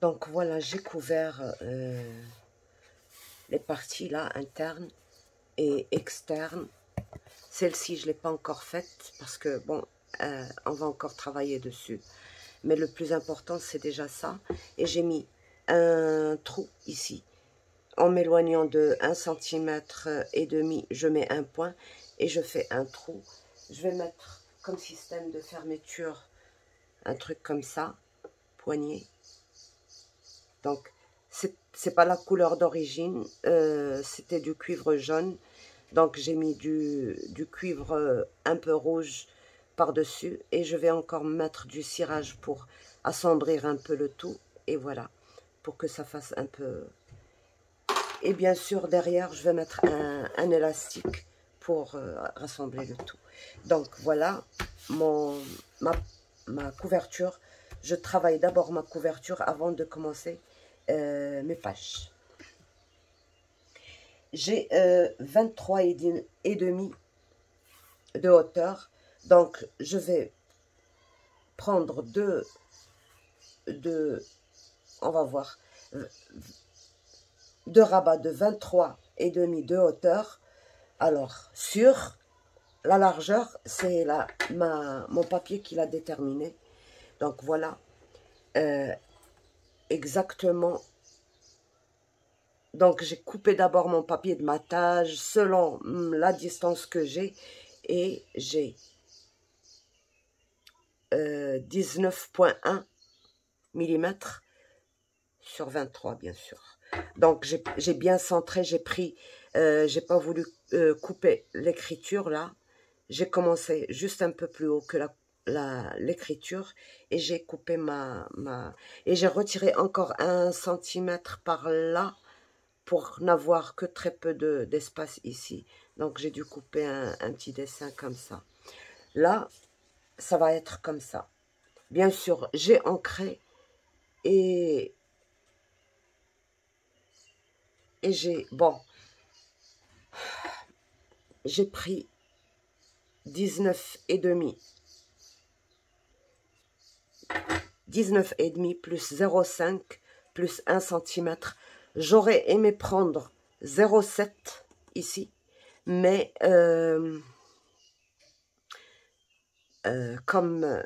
Donc voilà, j'ai couvert les parties là, internes et externes. Celle-ci, je ne l'ai pas encore faite parce que, bon, on va encore travailler dessus. Mais le plus important, c'est déjà ça. Et j'ai mis un trou ici. En m'éloignant de 1,5 cm, je mets un point et je fais un trou. Je vais mettre comme système de fermeture un truc comme ça, poignée. Donc, c'est pas la couleur d'origine, c'était du cuivre jaune. Donc, j'ai mis du cuivre un peu rouge par-dessus. Et je vais encore mettre du cirage pour assombrir un peu le tout. Et voilà, pour que ça fasse un peu... Et bien sûr, derrière, je vais mettre un élastique pour rassembler le tout. Donc, voilà ma couverture. Je travaille d'abord ma couverture avant de commencer mes pages. J'ai 23,5 de hauteur. Donc, je vais prendre on va voir, deux rabats de 23,5 de hauteur. Alors, sur la largeur, c'est mon papier qui l'a déterminé. Donc, voilà exactement. Donc, j'ai coupé d'abord mon papier de matage selon la distance que j'ai. Et j'ai 19,1 mm sur 23, bien sûr. Donc, j'ai bien centré, j'ai pas voulu couper l'écriture là. J'ai commencé juste un peu plus haut que l'écriture et j'ai coupé et j'ai retiré encore 1 cm par là pour n'avoir que très peu d'espace ici. Donc, j'ai dû couper un petit dessin comme ça. Là, ça va être comme ça. Bien sûr, j'ai ancré et j'ai pris 19,5 plus 0,5 plus 1 cm. J'aurais aimé prendre 0,7 ici, mais comme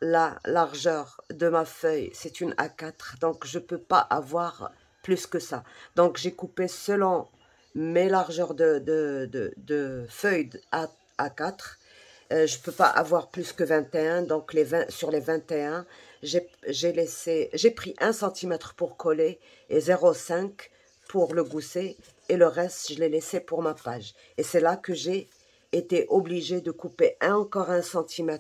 la largeur de ma feuille, c'est une A4, donc je ne peux pas avoir plus que ça. Donc j'ai coupé selon mes largeurs de feuilles A4. Je ne peux pas avoir plus que 21, donc sur les 21, j'ai pris 1 cm pour coller et 0,5 pour le gousset, et le reste, je l'ai laissé pour ma page. Et c'est là que j'ai été obligée de couper encore 1 cm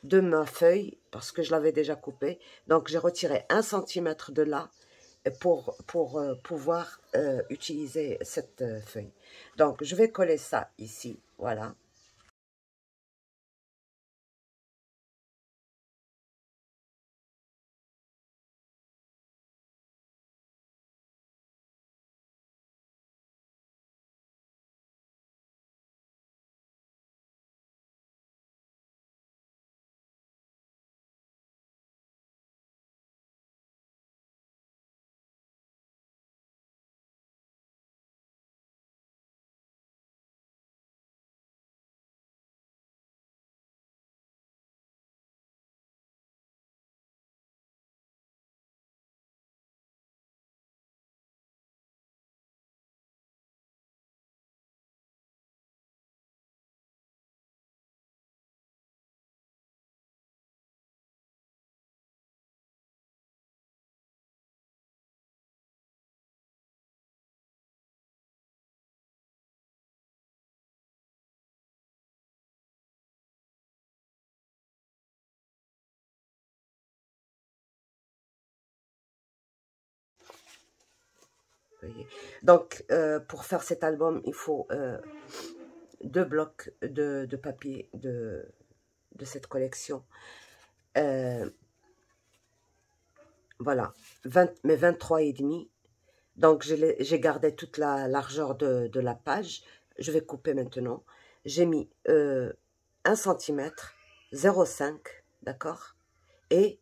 de ma feuille, parce que je l'avais déjà coupée. Donc, j'ai retiré 1 cm de là pour pouvoir utiliser cette feuille. Donc, je vais coller ça ici, voilà. Donc, pour faire cet album, il faut 2 blocs de papier de cette collection. Voilà, mes 23,5. Donc, j'ai gardé toute la largeur de la page. Je vais couper maintenant. J'ai mis 1 cm, 0,5, d'accord? Et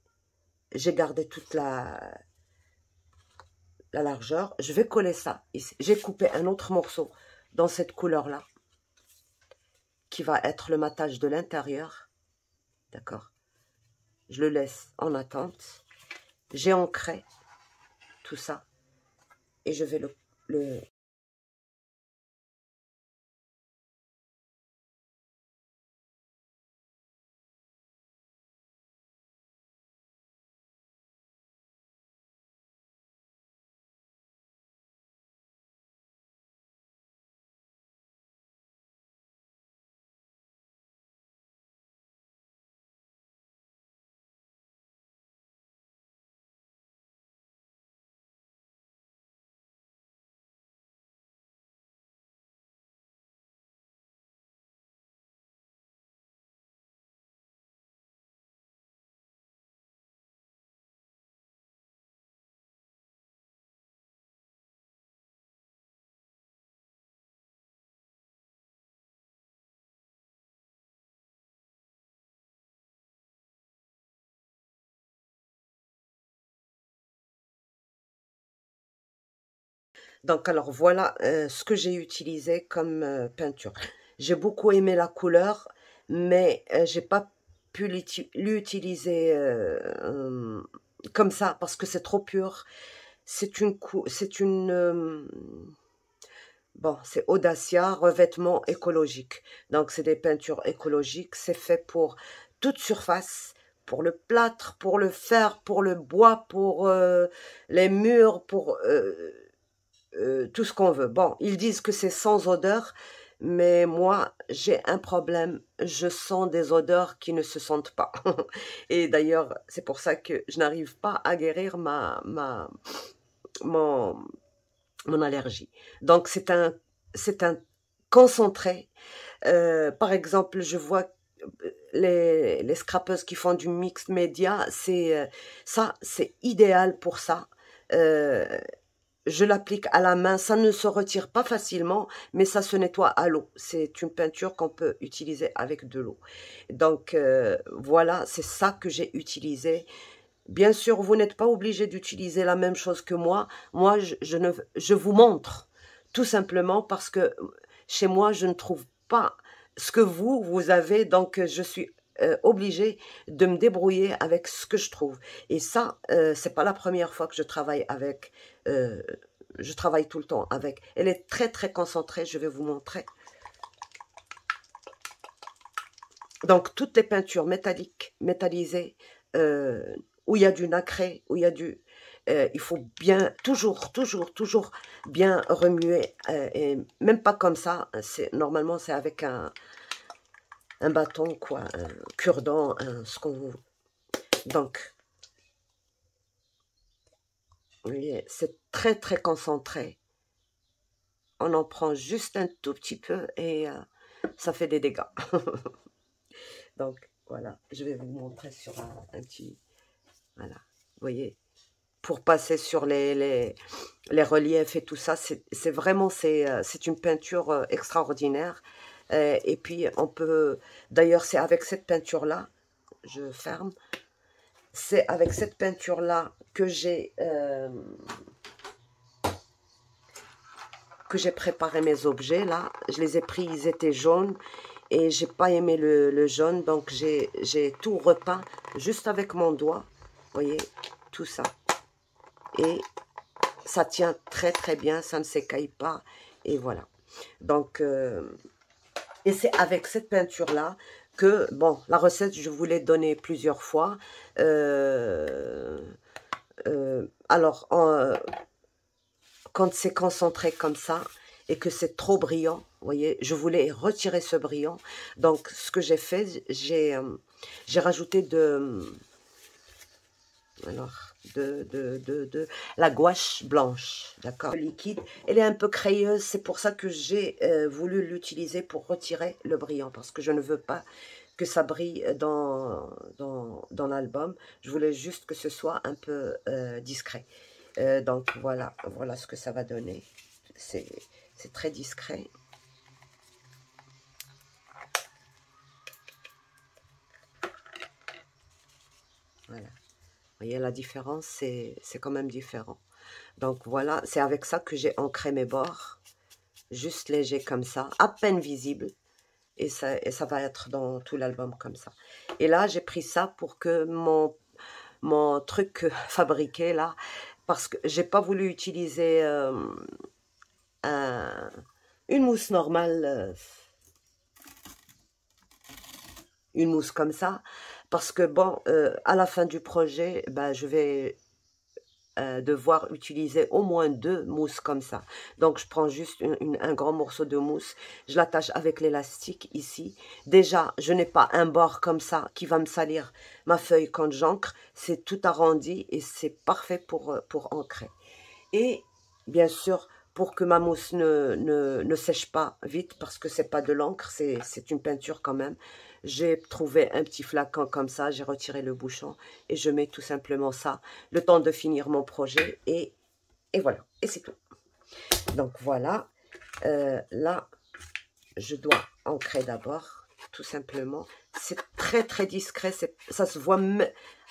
j'ai gardé toute la largeur. Je vais coller ça ici. J'ai coupé un autre morceau dans cette couleur-là, qui va être le matage de l'intérieur. D'accord? Je le laisse en attente. J'ai ancré tout ça. Et je vais le... Donc, alors, voilà ce que j'ai utilisé comme peinture. J'ai beaucoup aimé la couleur, mais j'ai pas pu l'utiliser comme ça, parce que c'est trop pur. Bon, c'est Audacia, revêtement écologique. Donc, c'est des peintures écologiques. C'est fait pour toute surface, pour le plâtre, pour le fer, pour le bois, pour les murs, pour tout ce qu'on veut. Bon, ils disent que c'est sans odeur, mais moi, j'ai un problème. Je sens des odeurs qui ne se sentent pas. Et d'ailleurs, c'est pour ça que je n'arrive pas à guérir mon, mon allergie. Donc, c'est un concentré. Par exemple, je vois les scrapeuses qui font du mixed média, ça, c'est idéal pour ça. Je l'applique à la main, ça ne se retire pas facilement, mais ça se nettoie à l'eau. C'est une peinture qu'on peut utiliser avec de l'eau. Donc, voilà, c'est ça que j'ai utilisé. Bien sûr, vous n'êtes pas obligé d'utiliser la même chose que moi. Moi, je vous montre, tout simplement parce que chez moi, je ne trouve pas ce que vous avez, donc je suis obligée de me débrouiller avec ce que je trouve. Et ça, c'est pas la première fois que je travaille avec. Je travaille tout le temps avec. Elle est très très concentrée, je vais vous montrer. Donc, toutes les peintures métalliques, métallisées, où il y a du nacré, où il y a du... il faut bien, toujours bien remuer. Et même pas comme ça. Normalement, c'est avec un bâton, quoi, un cure-dent, ce qu'on veut. Donc, vous voyez, c'est très, très concentré. On en prend juste un tout petit peu et ça fait des dégâts. Donc, voilà, je vais vous montrer sur un petit... Voilà, vous voyez, pour passer sur les reliefs et tout ça, c'est vraiment, c'est une peinture extraordinaire. Et puis, on peut... D'ailleurs, c'est avec cette peinture-là, je ferme, c'est avec cette peinture-là que j'ai préparé mes objets, là. Je les ai pris, ils étaient jaunes. Et j'ai pas aimé le jaune, donc j'ai tout repeint juste avec mon doigt. Vous voyez, tout ça. Et ça tient très très bien, ça ne s'écaille pas. Et voilà. Donc, et c'est avec cette peinture-là que, bon, la recette, je vous l'ai donnée plusieurs fois. Alors, quand c'est concentré comme ça et que c'est trop brillant, vous voyez, je voulais retirer ce brillant. Donc, ce que j'ai fait, j'ai rajouté de la gouache blanche, d'accord, liquide. Elle est un peu crayeuse, c'est pour ça que j'ai voulu l'utiliser pour retirer le brillant, parce que je ne veux pas que ça brille dans l'album. Je voulais juste que ce soit un peu discret. Donc voilà ce que ça va donner. C'est très discret. Voilà. voyez la différence, c'est quand même différent. Donc voilà, c'est avec ça que j'ai ancré mes bords, juste léger comme ça, à peine visible. Et ça va être dans tout l'album comme ça. Et là, j'ai pris ça pour que mon truc fabriqué là, parce que j'ai pas voulu utiliser une mousse normale, une mousse comme ça, parce que bon, à la fin du projet, ben, je vais devoir utiliser au moins 2 mousses comme ça. Donc, je prends juste un grand morceau de mousse, je l'attache avec l'élastique ici. Déjà, je n'ai pas un bord comme ça qui va me salir ma feuille quand j'encre. C'est tout arrondi et c'est parfait pour ancrer. Et bien sûr, pour que ma mousse ne sèche pas vite, parce que c'est pas de l'encre, c'est une peinture quand même, j'ai trouvé un petit flacon comme ça, j'ai retiré le bouchon et je mets tout simplement ça, le temps de finir mon projet et voilà, et c'est tout. Donc voilà, là, je dois ancrer d'abord, tout simplement. C'est très très discret, ça se voit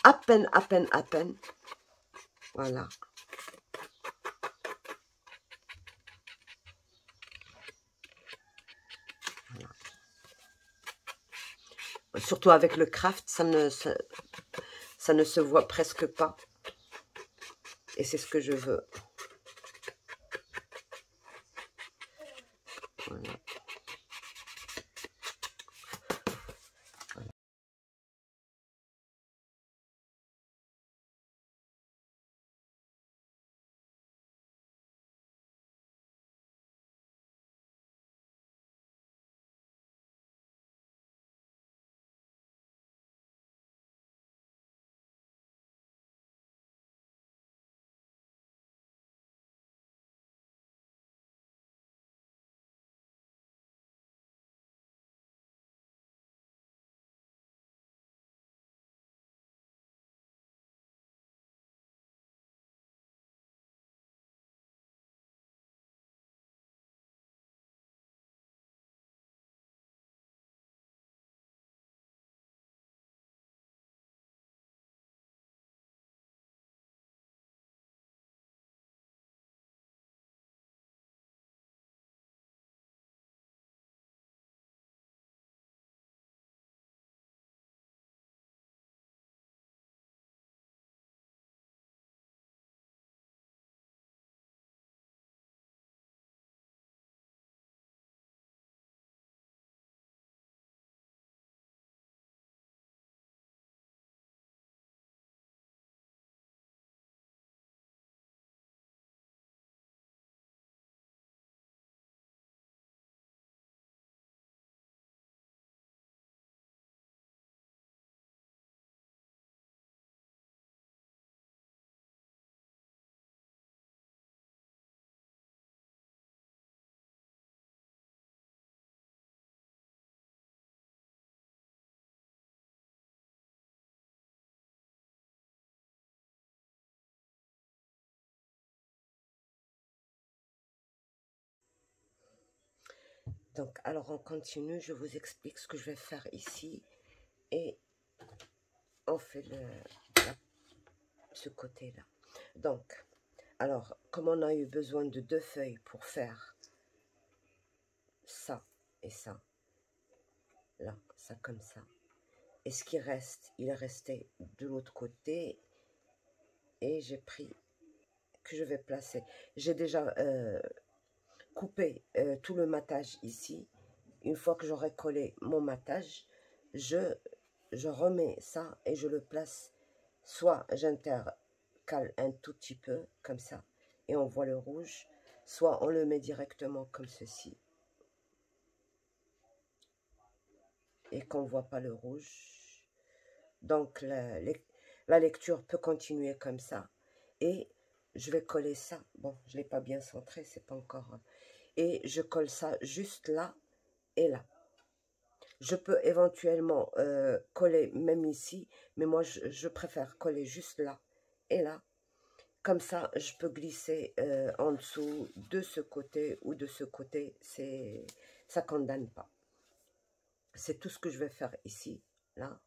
à peine, à peine, à peine. Voilà. Surtout avec le craft, ça ne se voit presque pas. Et c'est ce que je veux. Voilà. Donc, alors on continue, je vous explique ce que je vais faire ici. Et on fait ce côté-là. Donc, alors, comme on a eu besoin de 2 feuilles pour faire ça et ça, là, ça comme ça. Et ce qui reste, il est resté de l'autre côté. Et j'ai pris, que je vais placer. J'ai déjà coupé tout le matage ici. Une fois que j'aurai collé mon matage, je remets ça et je le place. Soit j'intercale un tout petit peu, comme ça, et on voit le rouge. Soit on le met directement comme ceci. Et qu'on ne voit pas le rouge. Donc la lecture peut continuer comme ça. Et je vais coller ça. Bon, je ne l'ai pas bien centré, c'est pas encore. Et je colle ça juste là et là. Je peux éventuellement coller même ici, mais moi je préfère coller juste là et là. Comme ça, je peux glisser en dessous de ce côté ou de ce côté. Ça ne condamne pas. C'est tout ce que je vais faire ici, là.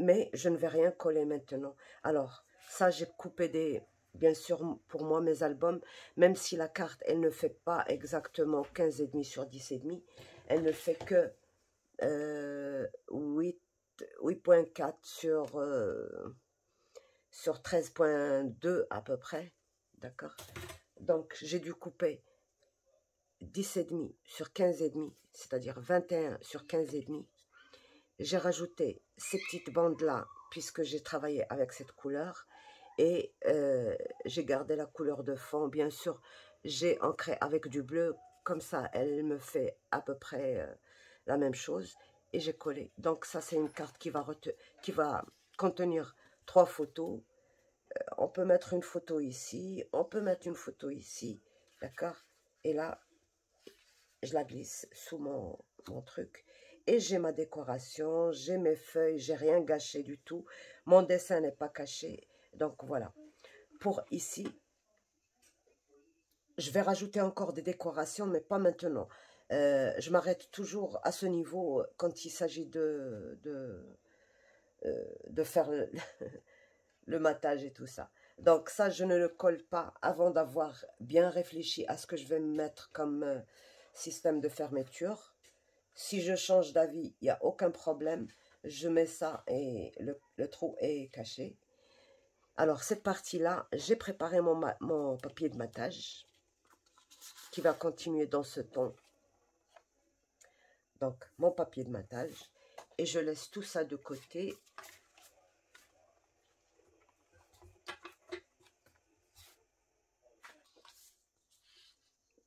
mais je ne vais rien coller maintenant. Alors, ça, j'ai coupé des... Bien sûr, pour moi, mes albums, même si la carte, elle ne fait pas exactement 15,5 sur 10,5, elle ne fait que 8,4 sur 13,2 à peu près. D'accord? Donc, j'ai dû couper 10,5 sur 15,5, c'est-à-dire 21 sur 15,5. J'ai rajouté ces petites bandes-là, puisque j'ai travaillé avec cette couleur. Et j'ai gardé la couleur de fond. Bien sûr, j'ai ancré avec du bleu. Comme ça, elle me fait à peu près la même chose. Et j'ai collé. Donc ça, c'est une carte qui va contenir 3 photos. On peut mettre une photo ici. On peut mettre une photo ici. D'accord? Et là, je la glisse sous mon truc. Et j'ai ma décoration, j'ai mes feuilles, j'ai rien gâché du tout. Mon dessin n'est pas caché. Donc voilà. Pour ici, je vais rajouter encore des décorations, mais pas maintenant. Je m'arrête toujours à ce niveau quand il s'agit de faire le matage et tout ça. Donc ça, je ne le colle pas avant d'avoir bien réfléchi à ce que je vais mettre comme système de fermeture. Si je change d'avis, il n'y a aucun problème. Je mets ça et le trou est caché. Alors, cette partie-là, j'ai préparé mon papier de matage qui va continuer dans ce ton. Donc, mon papier de matage. Et je laisse tout ça de côté.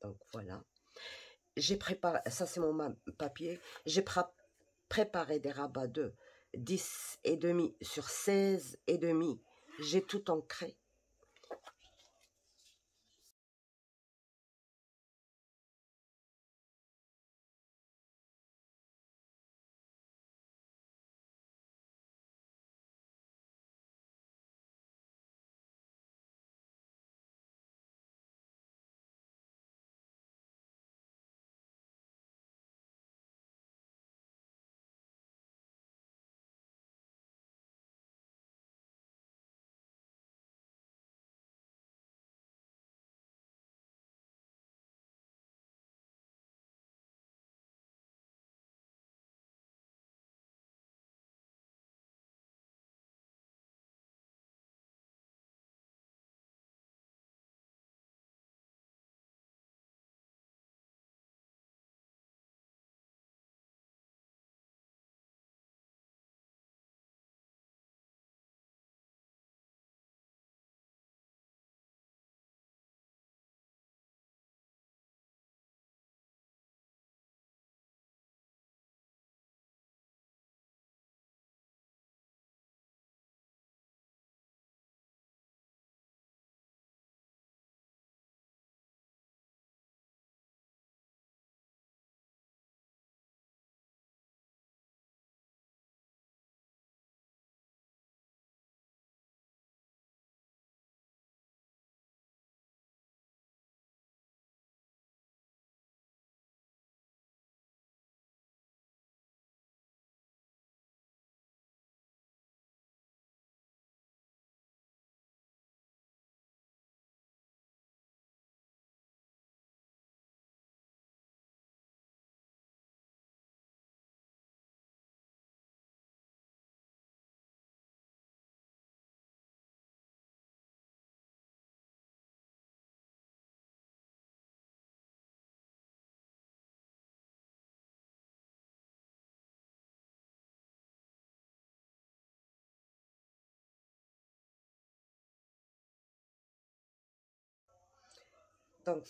Donc, voilà. J'ai préparé, ça c'est mon papier. J'ai préparé des rabats de 10,5 sur 16,5. J'ai tout ancré. Donc,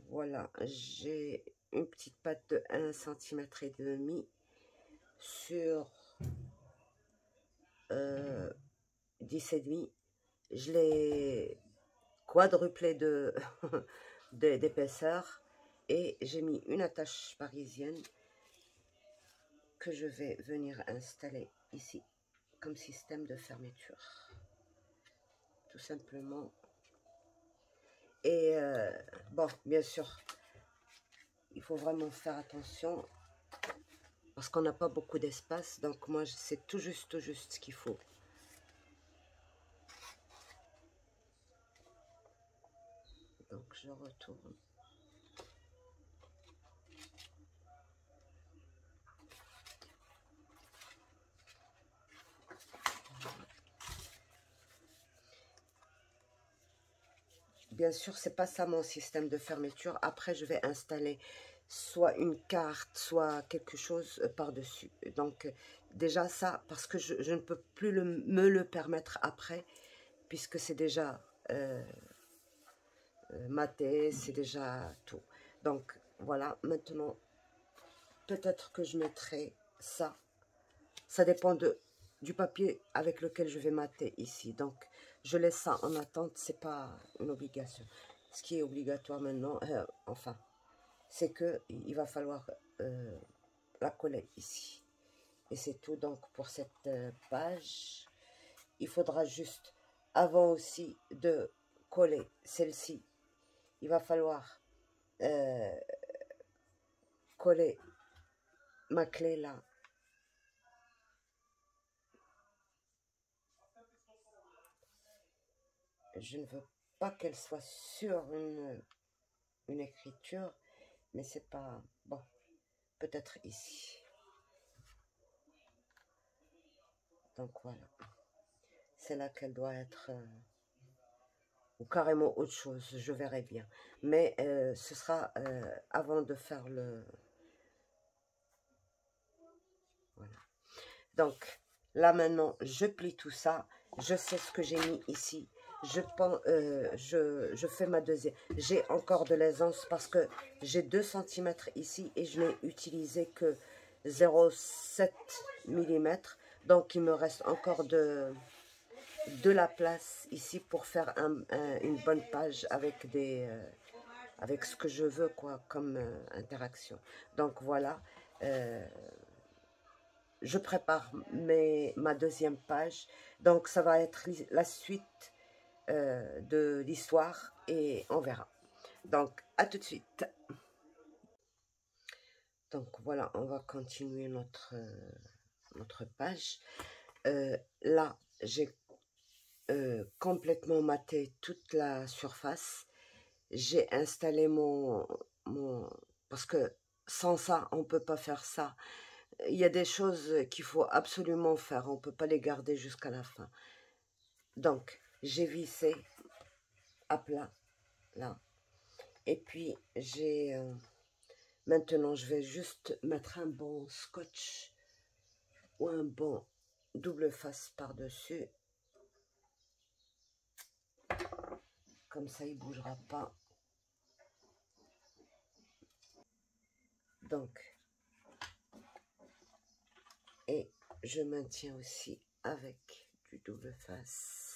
voilà, j'ai une petite pâte de 1,5 cm sur 10,5. Je l'ai quadruplé d'épaisseur et j'ai mis une attache parisienne que je vais venir installer ici comme système de fermeture. Tout simplement. Et bon, bien sûr, il faut vraiment faire attention parce qu'on n'a pas beaucoup d'espace. Donc moi, c'est tout juste ce qu'il faut. Donc je retourne. Bien sûr, c'est pas ça mon système de fermeture. Après, je vais installer soit une carte, soit quelque chose par-dessus. Donc, déjà ça, parce que je ne peux plus me le permettre après, puisque c'est déjà maté, c'est déjà tout. Donc, voilà, maintenant, peut-être que je mettrai ça. Ça dépend du papier avec lequel je vais mater ici. Donc, je laisse ça en attente, c'est pas une obligation. Ce qui est obligatoire maintenant, enfin, c'est que il va falloir la coller ici. Et c'est tout donc pour cette page. Il faudra juste, avant aussi de coller celle-ci, il va falloir coller ma clé là. Je ne veux pas qu'elle soit sur une écriture, mais c'est pas bon. Peut-être ici. Donc voilà. C'est là qu'elle doit être ou carrément autre chose. Je verrai bien. Mais ce sera avant de faire le. Voilà. Donc là maintenant, je plie tout ça. Je sais ce que j'ai mis ici. Je fais ma deuxième. J'ai encore de l'aisance parce que j'ai 2 cm ici et je n'ai utilisé que 0,7 mm. Donc il me reste encore de la place ici pour faire une bonne page avec avec ce que je veux quoi comme interaction. Donc voilà. Je prépare ma deuxième page. Donc, ça va être la suite de l'histoire et on verra. Donc, à tout de suite. Donc, voilà, on va continuer notre page. Là, j'ai complètement maté toute la surface. J'ai installé parce que sans ça, on ne peut pas faire ça. Il y a des choses qu'il faut absolument faire. On ne peut pas les garder jusqu'à la fin. Donc, j'ai vissé à plat, là. Et puis, maintenant, je vais juste mettre un bon scotch ou un bon double face par-dessus. Comme ça, il ne bougera pas. Donc, et je maintiens aussi avec du double face.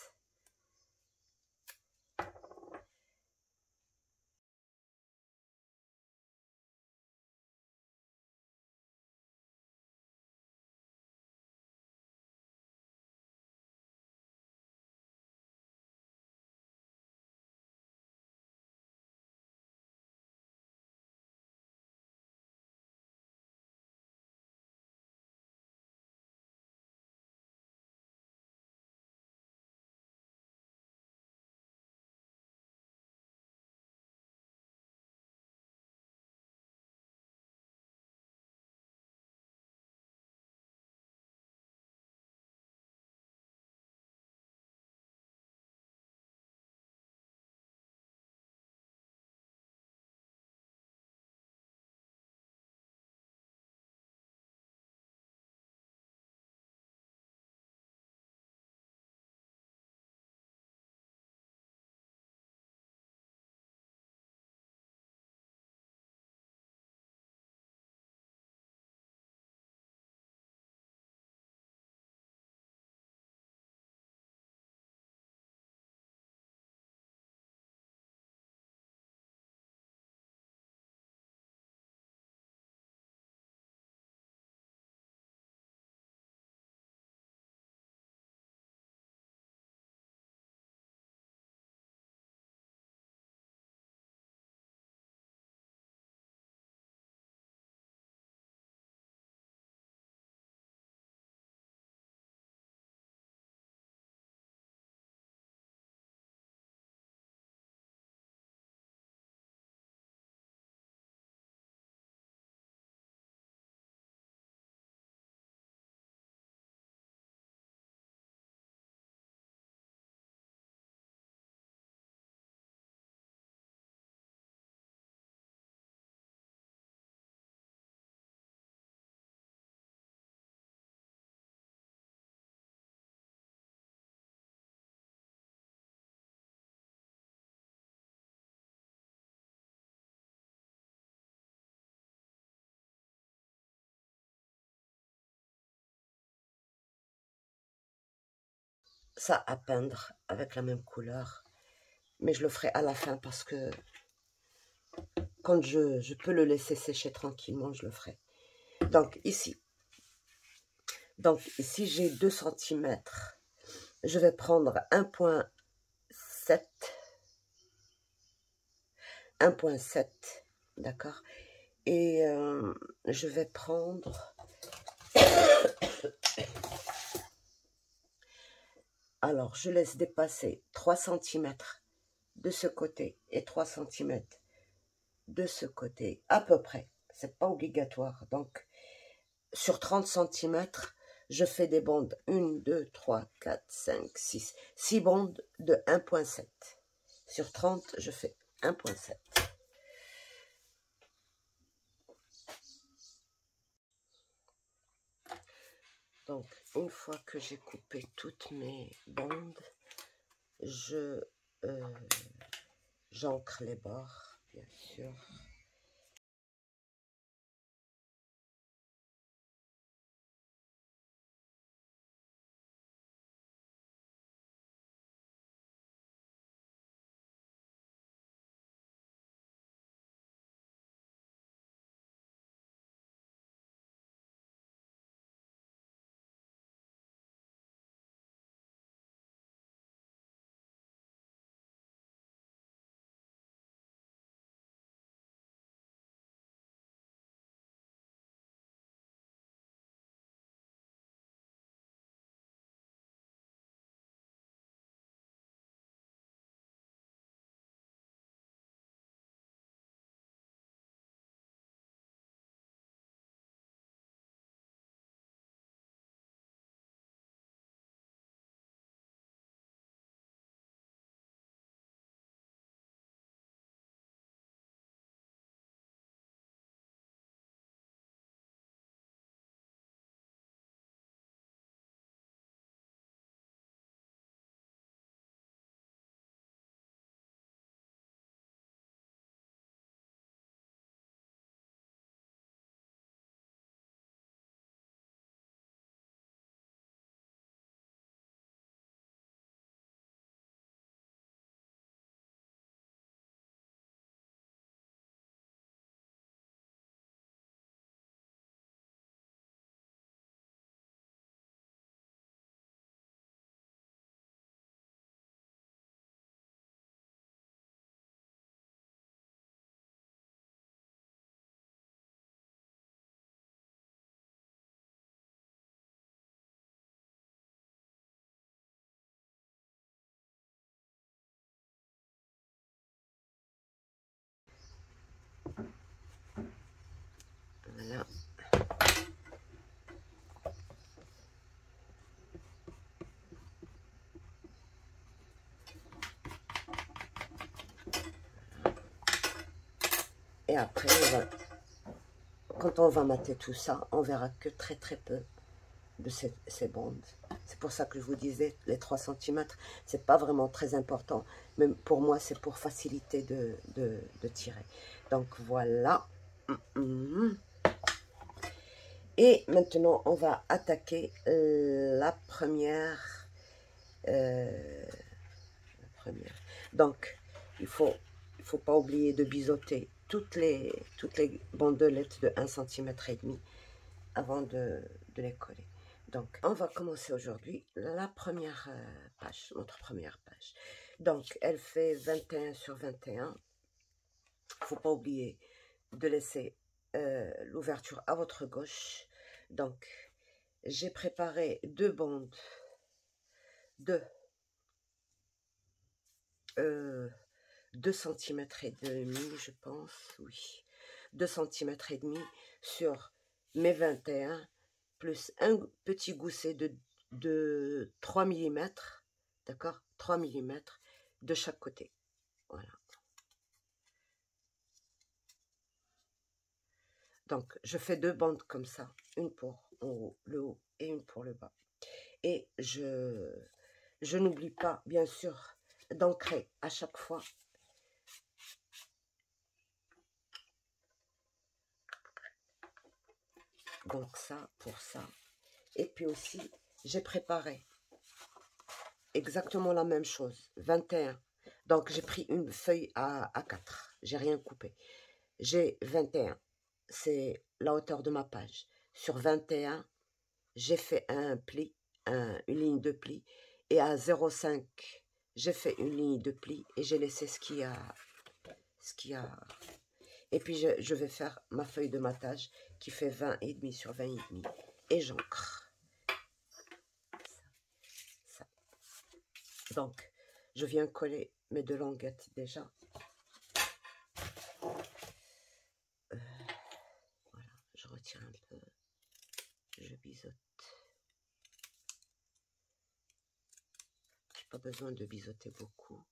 ça à peindre avec la même couleur. Mais je le ferai à la fin parce que quand je peux le laisser sécher tranquillement, je le ferai. Donc ici j'ai 2 cm. Je vais prendre 1,7, d'accord, et je vais prendre, alors je laisse dépasser 3 cm de ce côté et 3 cm de ce côté, à peu près, c'est pas obligatoire. Donc sur 30 cm, je fais des bandes 1, 2, 3, 4, 5, 6 bandes de 1,7. Sur 30, je fais 1,7. Donc, une fois que j'ai coupé toutes mes bandes, j'ancre les bords, bien sûr. Voilà. Et après, quand on va mater tout ça, on verra que très peu de ces bandes. C'est pour ça que je vous disais, les 3 cm, c'est pas vraiment très important. Même pour moi, c'est pour faciliter de tirer. Donc voilà. Et maintenant, on va attaquer la première. Donc, il faut pas oublier de biseauter toutes les bandelettes de 1,5 cm avant de les coller. Donc, on va commencer aujourd'hui la première page, notre première page. Donc, elle fait 21 sur 21. Il ne faut pas oublier de laisser l'ouverture à votre gauche. Donc, j'ai préparé 2 bandes de 2 cm et demi, je pense, oui, 2 cm et demi sur mes 21, plus un petit gousset de 3 mm, d'accord, 3 mm de chaque côté, voilà. Donc, je fais 2 bandes comme ça, une pour le haut et une pour le bas. Et je n'oublie pas, bien sûr, d'ancrer à chaque fois. Donc ça, pour ça. Et puis aussi, j'ai préparé exactement la même chose, 21. Donc, j'ai pris une feuille à 4, j'ai rien coupé. J'ai 21, c'est la hauteur de ma page. Sur 21, j'ai fait un pli, une ligne de pli, et à 0,5, j'ai fait une ligne de pli, et j'ai laissé ce qu'il y a. Et puis, je vais faire ma feuille de matage qui fait 20,5 sur 20,5, et j'encre. Ça. Donc, je viens coller mes deux languettes déjà. Voilà, je retire un peu, je biseaute. J'ai pas besoin de biseauter beaucoup.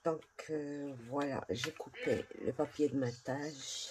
Donc voilà, j'ai coupé le papier de matage.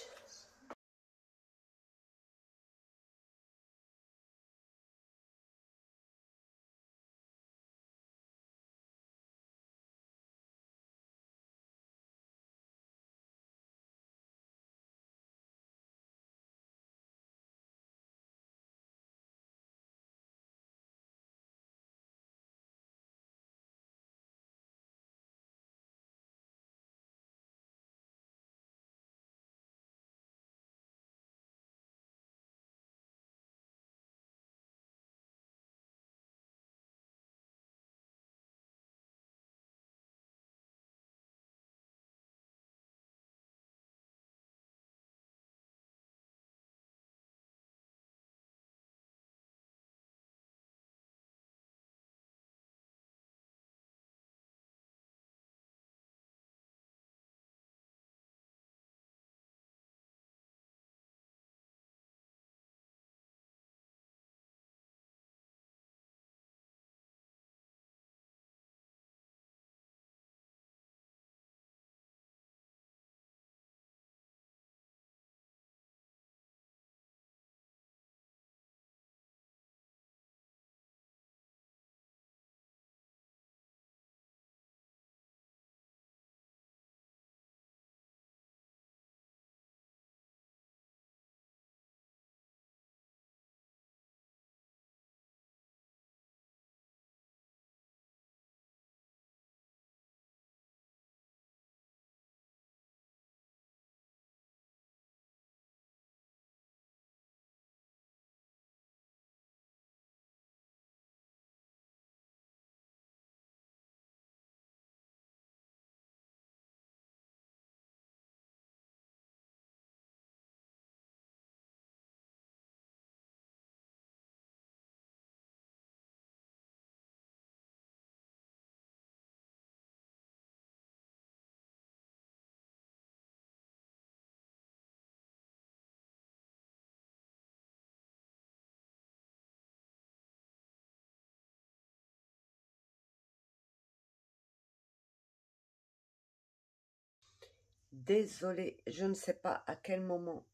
Désolée, je ne sais pas à quel moment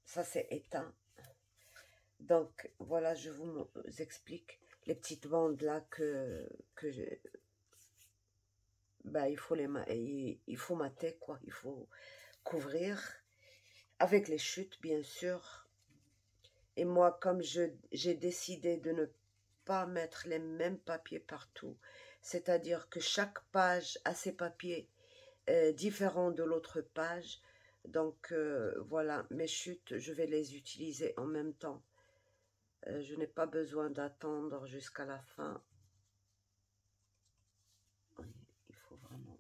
ça s'est éteint. Donc voilà, je vous explique les petites bandes là que bah, il faut mater quoi, il faut couvrir avec les chutes bien sûr. Et moi, comme j'ai décidé de ne pas mettre les mêmes papiers partout, c'est-à-dire que chaque page a ses papiers différents de l'autre page. Donc voilà, mes chutes, je vais les utiliser en même temps. Je n'ai pas besoin d'attendre jusqu'à la fin. Il faut vraiment...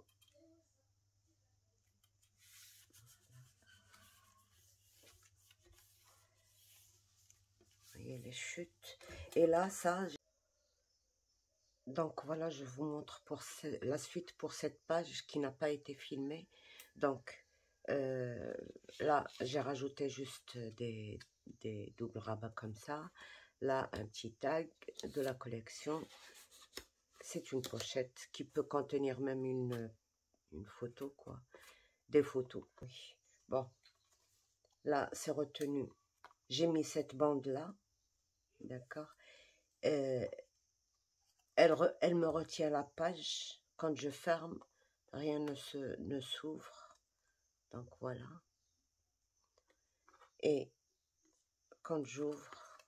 Vous voyez les chutes. Et là, ça... Donc voilà, je vous montre pour la suite pour cette page qui n'a pas été filmée. Donc là, j'ai rajouté juste des doubles rabats comme ça. Là, un petit tag de la collection. C'est une pochette qui peut contenir même une photo, quoi. Des photos, oui. Bon, là, c'est retenu. J'ai mis cette bande-là, d'accord. Elle me retient la page. Quand je ferme, rien ne s'ouvre. Donc voilà. Et quand j'ouvre,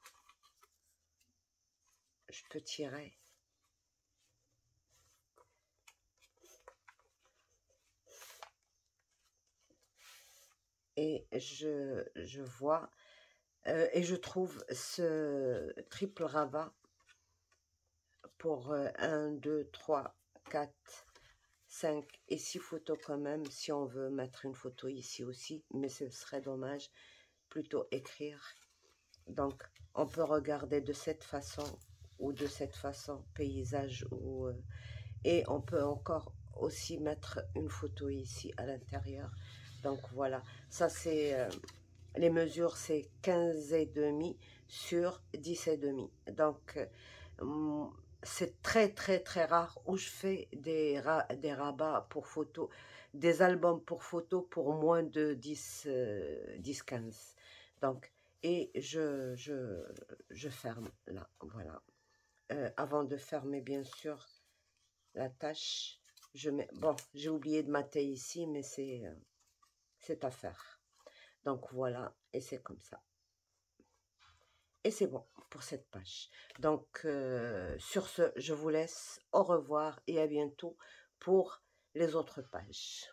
je peux tirer. Et je vois, et je trouve ce triple rabat pour 1, 2, 3, 4, 5 et 6 photos quand même, si on veut mettre une photo ici aussi, mais ce serait dommage, plutôt écrire. Donc, on peut regarder de cette façon ou de cette façon, paysage, ou et on peut encore aussi mettre une photo ici à l'intérieur. Donc voilà, ça c'est les mesures, c'est 15,5 sur 10,5. Donc c'est très très très rare où je fais des rabats pour photo, des albums pour photo pour moins de 10-15. Donc, et je ferme là, voilà. Avant de fermer, bien sûr, la tâche, je mets... Bon, j'ai oublié de mater ici, mais c'est à faire. Donc voilà, et c'est comme ça. Et c'est bon pour cette page. Donc, sur ce, je vous laisse. Au revoir et à bientôt pour les autres pages.